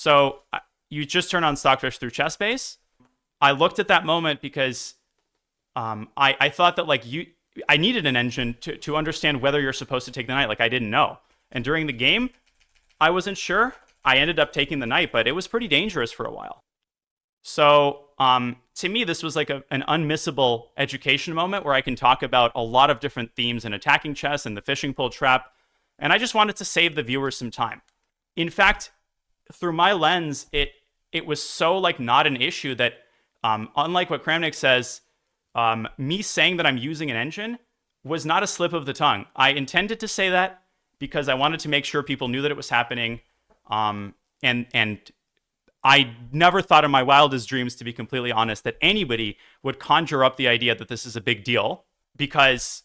So you just turn on Stockfish through ChessBase. I looked at that moment because I thought that like I needed an engine to understand whether you're supposed to take the knight. Like I didn't know. And during the game, I wasn't sure. I ended up taking the knight, but it was pretty dangerous for a while. So to me, this was like an unmissable education moment where I can talk about a lot of different themes in attacking chess and the fishing pole trap. And I just wanted to save the viewers some time. In fact, through my lens, it was so like not an issue that unlike what Kramnik says, me saying that I'm using an engine was not a slip of the tongue. I intended to say that because I wanted to make sure people knew that it was happening. And I never thought in my wildest dreams, to be completely honest, that anybody would conjure up the idea that this is a big deal. Because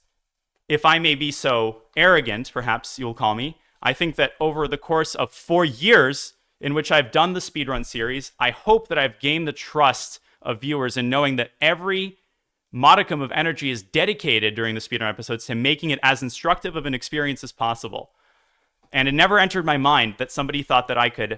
if I may be so arrogant, perhaps you'll call me, I think that over the course of 4 years in which I've done the Speedrun series, I hope that I've gained the trust of viewers in knowing that every modicum of energy is dedicated during the Speedrun episodes to making it as instructive of an experience as possible. And it never entered my mind that somebody thought that I could,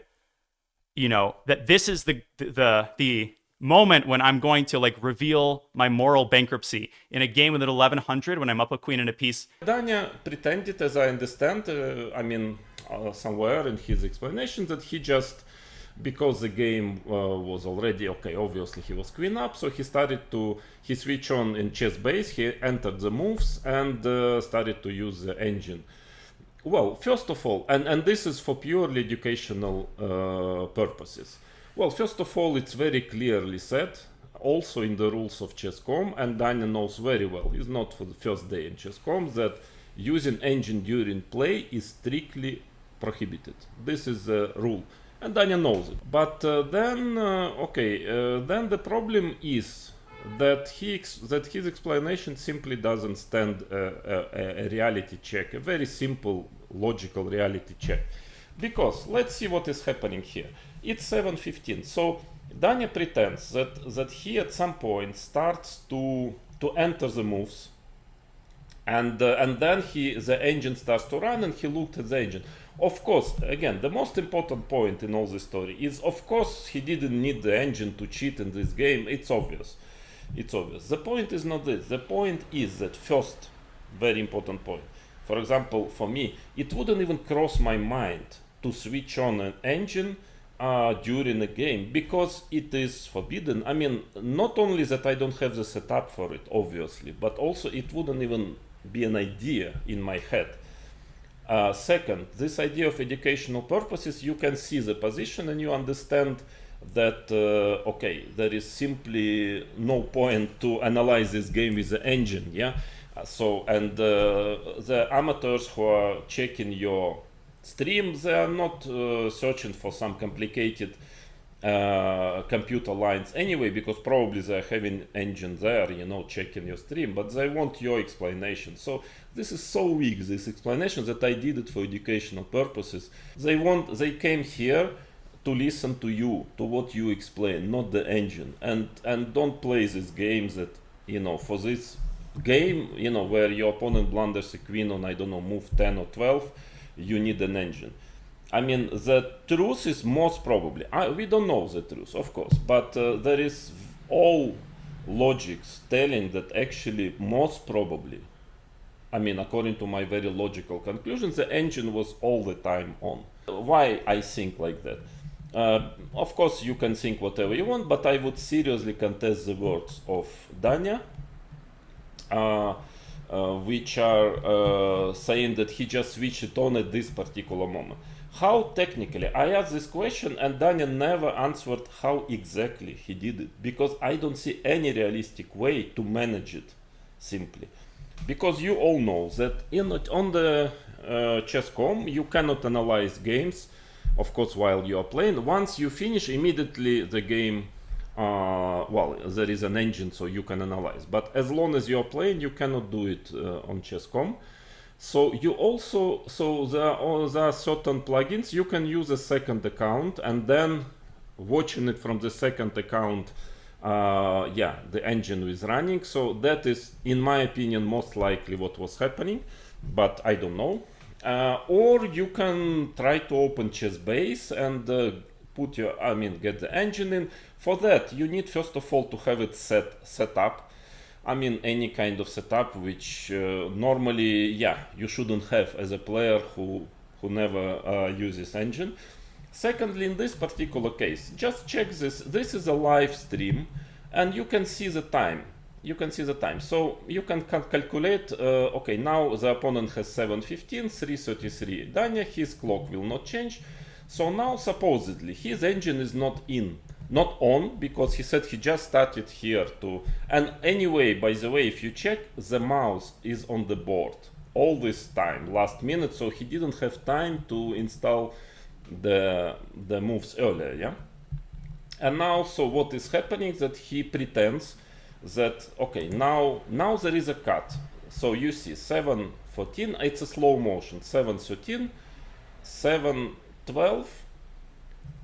that this is the moment when I'm going to like reveal my moral bankruptcy in a game with an 1100 when I'm up a queen and a piece. Daniel pretended, as I understand, somewhere in his explanation, that he just, because the game was already okay, obviously he was queen up, so he switched on in chess base, he entered the moves and started to use the engine. Well, first of all, and this is for purely educational purposes. Well, first of all, it's very clearly said, also in the rules of Chess.com, and Daniel knows very well, it's not for the first day in Chess.com, that using engine during play is strictly prohibited. This is the rule, and Daniel knows it. But then the problem is that his explanation simply doesn't stand a reality check, a very simple logical reality check. Because let's see what is happening here. It's 7:15, so Daniel pretends that he at some point starts to enter the moves, and then the engine starts to run, and he looked at the engine. Of course, again, the most important point in all this story is, of course, he didn't need the engine to cheat in this game. It's obvious. It's obvious. The point is not this. The point is that first, very important point. For example, for me, it wouldn't even cross my mind to switch on an engine during a game, because it is forbidden. I mean, not only that I don't have the setup for it, obviously, but also it wouldn't even be an idea in my head. Second, this idea of educational purposes, you can see the position and you understand that, there is simply no point to analyze this game with the engine, yeah? The amateurs who are checking your stream, they are not searching for some complicated computer lines anyway, because probably they're having engine there, checking your stream, but they want your explanation. So this is so weak, this explanation, that I did it for educational purposes. They came here to listen to you, to what you explain, not the engine. And don't play these games that, for this game, where your opponent blunders a queen on, I don't know, move 10 or 12, you need an engine. I mean, the truth is most probably, we don't know the truth, of course, but there is all logics telling that actually most probably, according to my very logical conclusions, the engine was all the time on. Why I think like that? Of course, you can think whatever you want, but I would seriously contest the words of Dania, which are saying that he just switched it on at this particular moment. How technically? I asked this question and Daniel never answered how exactly he did it, because I don't see any realistic way to manage it, simply. Because you all know that on the Chess.com you cannot analyze games, of course, while you are playing. Once you finish, immediately the game, there is an engine so you can analyze. But as long as you are playing, you cannot do it on Chess.com. So there are certain plugins. You can use a second account and then watching it from the second account, the engine is running. So that is, in my opinion, most likely what was happening, but I don't know. Or you can try to open ChessBase and put your, get the engine in. For that, you need first of all to have it set up. Any kind of setup which normally, you shouldn't have as a player who never uses engine. Secondly, in this particular case, just check this. This is a live stream, and you can see the time. So you can calculate, okay, now the opponent has 7:15, 3:33. Dania, his clock will not change. So now supposedly his engine is not on, because he said he just started here to, and anyway, by the way, if you check, the mouse is on the board all this time, last minute, so he didn't have time to install the moves earlier, yeah? And now, so what is happening is that he pretends that, okay, now there is a cut. So you see 7:14, it's a slow motion, 7:13, 7:12,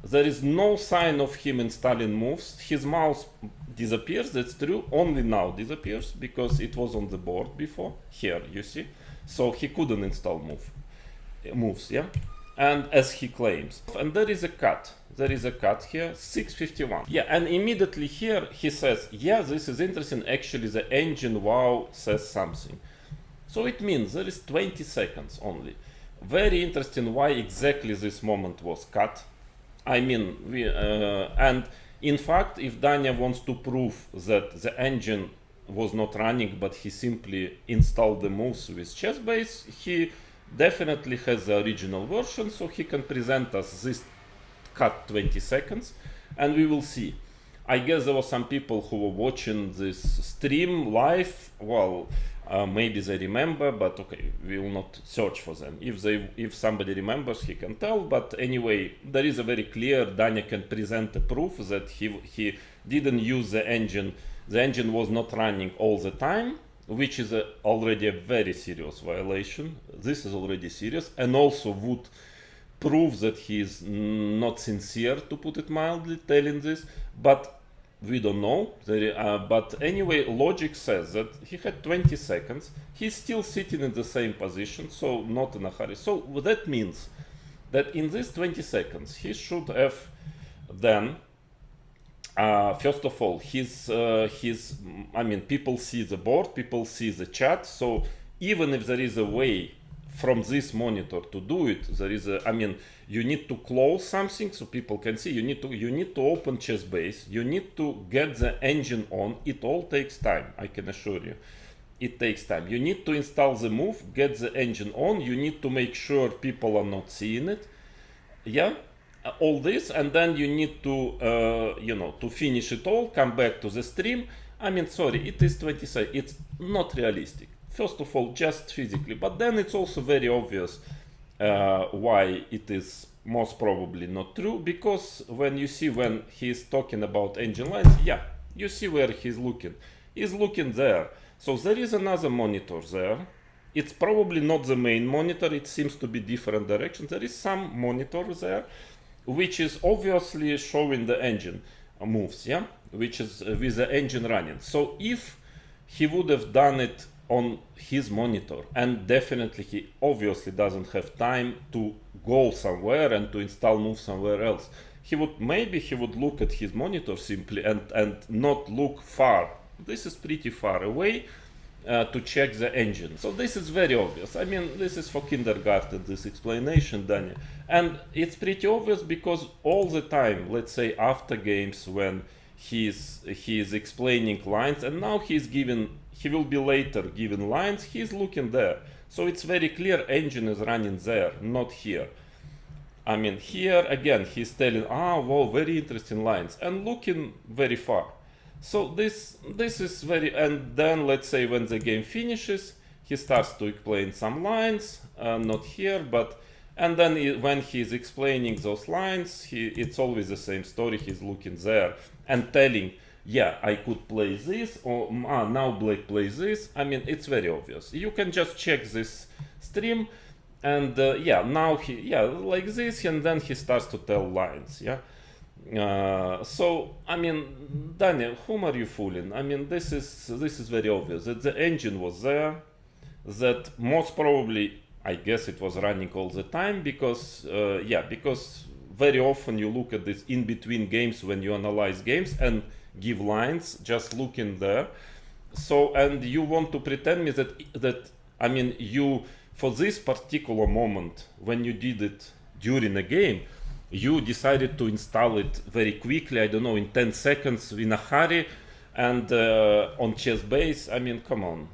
there is no sign of him installing moves. His mouse disappears, that's true, only now disappears, because it was on the board before, here, you see. So he couldn't install moves, yeah? And as he claims. And there is a cut here, 6:51. Yeah, and immediately here he says, yeah, this is interesting, actually the engine wow says something. So it means there is 20 seconds only. Very interesting why exactly this moment was cut. And in fact, if Dania wants to prove that the engine was not running, but he simply installed the moves with chess base, he definitely has the original version, so he can present us this cut 20 seconds, and we will see. I guess there were some people who were watching this stream live. Well, maybe they remember, but okay, we will not search for them. If somebody remembers, he can tell. But anyway, there is a very clear, Dania can present a proof that he didn't use the engine. The engine was not running all the time, which is already a very serious violation. This is already serious, and also would prove that he is not sincere, to put it mildly, telling this. But we don't know. But anyway, logic says that he had 20 seconds. He's still sitting in the same position, so not in a hurry. So that means that in these 20 seconds, he should have then, first of all, people see the board, people see the chat. So even if there is a way from this monitor to do it, there is you need to close something so people can see. You need to open chess base. You need to get the engine on. It all takes time, I can assure you. It takes time. You need to install the move, get the engine on. You need to make sure people are not seeing it. Yeah, all this, and then you need to, to finish it all. Come back to the stream. Sorry, it is 20 seconds. It's not realistic. First of all, just physically, but then it's also very obvious why it is most probably not true, because when he's talking about engine lines, yeah, you see where he's looking. He's looking there. So there is another monitor there. It's probably not the main monitor. It seems to be different directions. There is some monitor there, which is obviously showing the engine moves, yeah, which is with the engine running. So if he would have done it on his monitor, and definitely he obviously doesn't have time to go somewhere and to install moves somewhere else, he would look at his monitor simply and not look far. This is pretty far away to check the engine. So this is very obvious. This is for kindergarten, this explanation, Daniel. And it's pretty obvious because all the time, let's say after games when he is explaining lines, and now he will be later given lines, he's looking there. So it's very clear engine is running there, not here. Here again, he's telling, wow, very interesting lines, and looking very far. So this is very, and then let's say when the game finishes, he starts to explain some lines, not here, but, and then when he's explaining those lines, it's always the same story. He's looking there and telling, yeah, I could play this, or now Black plays this. It's very obvious. You can just check this stream, and now like this, and then he starts to tell lines, yeah. So Daniel, whom are you fooling? This is very obvious that the engine was there, that most probably, I guess it was running all the time, because very often you look at this in between games when you analyze games and give lines, just looking there. So, and you want to pretend me that I mean, you, for this particular moment, when you did it during a game, you decided to install it very quickly, I don't know, in 10 seconds in a hurry, and on chess base, I mean, come on.